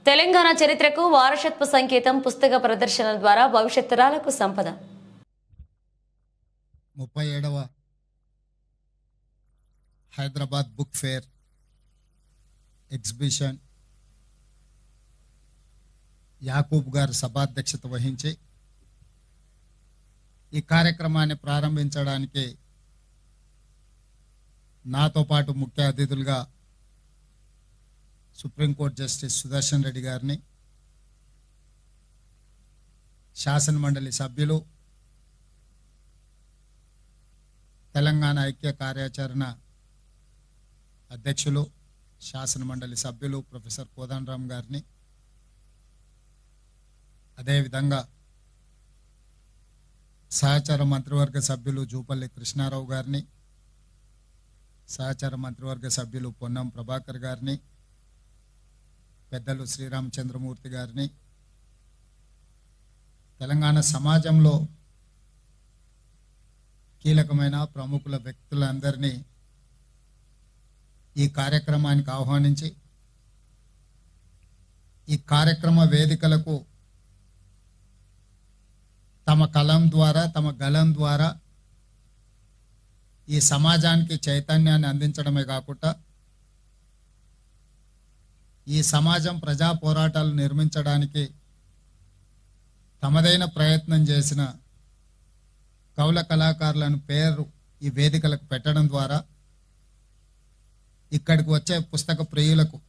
తెలంగాణ చరిత్రకు వారసత్వ సంకేతం పుస్తక ప్రదర్శన ద్వారా భవిష్యత్ తరాలకు సంపద. 37వ Hyderabad book fair exhibition Yakub గారు సభాధ్యక్షత వహించి ఈ కార్యక్రమాన్ని ప్రారంభించడానికి నాతో పాటు ముఖ్య అతిథులుగా సుప్రీంకోర్టు జస్టిస్ సుదర్శన్ రెడ్డి గారిని, శాసన మండలి సభ్యులు, తెలంగాణ ఐక్య కార్యాచరణ అధ్యక్షులు, శాసన మండలి సభ్యులు ప్రొఫెసర్ కోదండరామ్ గారిని, అదేవిధంగా సహచార మంత్రివర్గ సభ్యులు జూపల్లి కృష్ణారావు గారిని, సహచార మంత్రివర్గ సభ్యులు పొన్నం ప్రభాకర్ గారిని, పెద్దలు శ్రీరామచంద్రమూర్తి గారిని, తెలంగాణ సమాజంలో కీలకమైన ప్రముఖుల వ్యక్తులందరినీ ఈ కార్యక్రమానికి ఆహ్వానించి ఈ కార్యక్రమ వేదికలకు తమ కలం ద్వారా, తమ గలం ద్వారా ఈ సమాజానికి చైతన్యాన్ని అందించడమే కాకుండా ఈ సమాజం ప్రజా పోరాటాలు నిర్మించడానికి తమదైన ప్రయత్నం చేసిన కవుల కళాకారులను పేరు ఈ వేదికలకు పెట్టడం ద్వారా ఇక్కడికి వచ్చే పుస్తక ప్రియులకు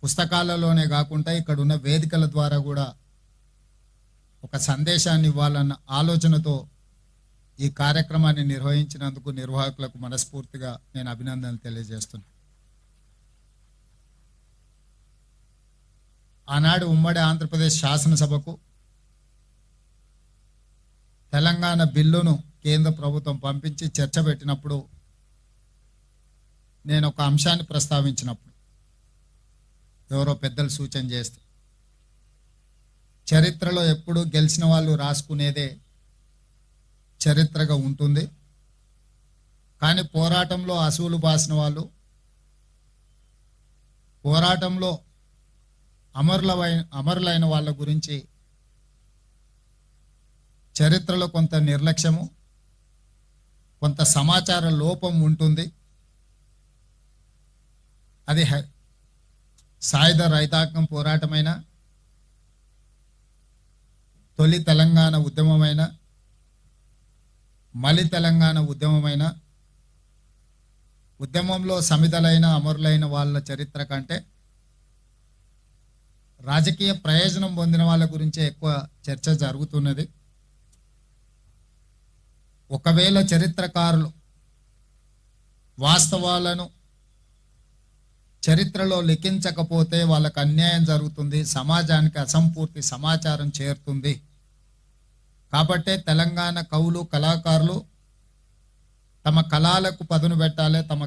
పుస్తకాలలోనే కాకుండా ఇక్కడ ఉన్న వేదికల ద్వారా కూడా ఒక సందేశాన్ని ఇవ్వాలన్న ఆలోచనతో ఈ కార్యక్రమాన్ని నిర్వహించినందుకు నిర్వాహకులకు మనస్ఫూర్తిగా నేను అభినందనలు తెలియజేస్తున్నాను. ఆనాడు ఉమ్మడి ఆంధ్రప్రదేశ్ శాసనసభకు తెలంగాణ బిల్లును కేంద్ర ప్రభుత్వం పంపించి చర్చ పెట్టినప్పుడు నేను ఒక అంశాన్ని ప్రస్తావించినప్పుడు ఎవరో పెద్దలు సూచన చేస్తే, చరిత్రలో ఎప్పుడు గెలిచిన వాళ్ళు రాసుకునేదే చరిత్రగా ఉంటుంది, కానీ పోరాటంలో అసూలు బాసిన వాళ్ళు, పోరాటంలో అమరులైన వాళ్ళ గురించి చరిత్రలో కొంత నిర్లక్ష్యము, కొంత సమాచార లోపం ఉంటుంది. అది సాయుధ రైతాంగం పోరాటమైన, తొలి తెలంగాణ ఉద్యమమైన, మలి తెలంగాణ ఉద్యమమైన, ఉద్యమంలో సమిధలైన అమరులైన వాళ్ళ చరిత్ర కంటే రాజకీయ ప్రయోజనం పొందిన వాళ్ళ గురించే ఎక్కువ చర్చ జరుగుతున్నది. ఒకవేళ చరిత్రకారులు వాస్తవాలను చరిత్రలో లిఖించకపోతే వాళ్ళకు అన్యాయం జరుగుతుంది, సమాజానికి అసంపూర్తి సమాచారం చేరుతుంది. కాబట్టే తెలంగాణ కవులు కళాకారులు తమ కళలకు పదును పెట్టాలి, తమ